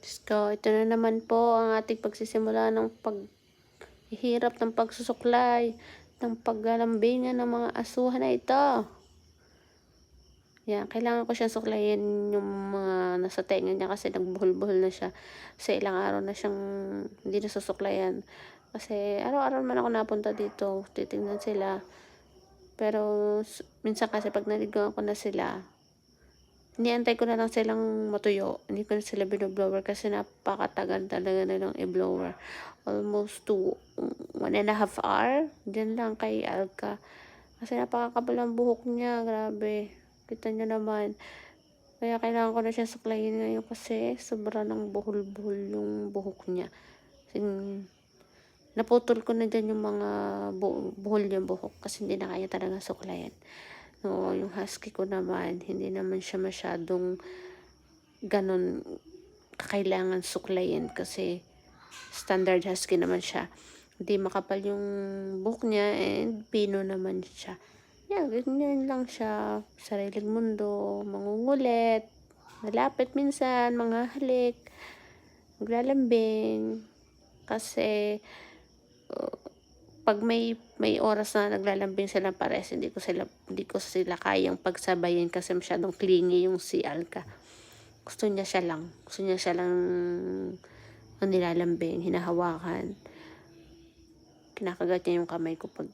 So, ito na naman po ang ating pagsisimula ng paghihirap ng pagsusuklay, ng paglalambingan ng mga asuhan na ito. Yan, kailangan ko siyang suklayin yung mga nasa tenga niya kasi nagbuhol-buhol na siya. Kasi ilang araw na siyang hindi nasusuklayan. Kasi araw-araw naman ako napunta dito, titingnan sila. Pero minsan kasi pag naligawan ko na sila, iniantay ko na lang silang matuyo. Hindi ko na sila binoblower kasi napakatagal talaga nilang i-blower. Almost 1.5 hour. Diyan lang kay Alka. Kasi napakakapal ang buhok niya. Grabe. Kita niyo naman. Kaya kailangan ko na siya suklayin ngayon kasi sobra ng buhol-buhol yung buhok niya. Naputol ko na dyan yung mga buhol yung buhok kasi hindi na kaya talaga suklayan. No, yung husky ko naman, hindi naman siya masyadong ganon kailangan suklayin kasi standard husky naman siya. Hindi makapal yung buhok niya and pino naman siya. Yan, ganyan lang siya. Sariling mundo, mangungulit, malapit minsan, mga halik, maglalambing. Kasi pag may oras na naglalambing sila pares, hindi ko sila kayang pagsabayin kasi masyadong clingy yung si Alka. Gusto niya siya lang ang nilalambing, hinahawakan. Kinakagat niya yung kamay ko pag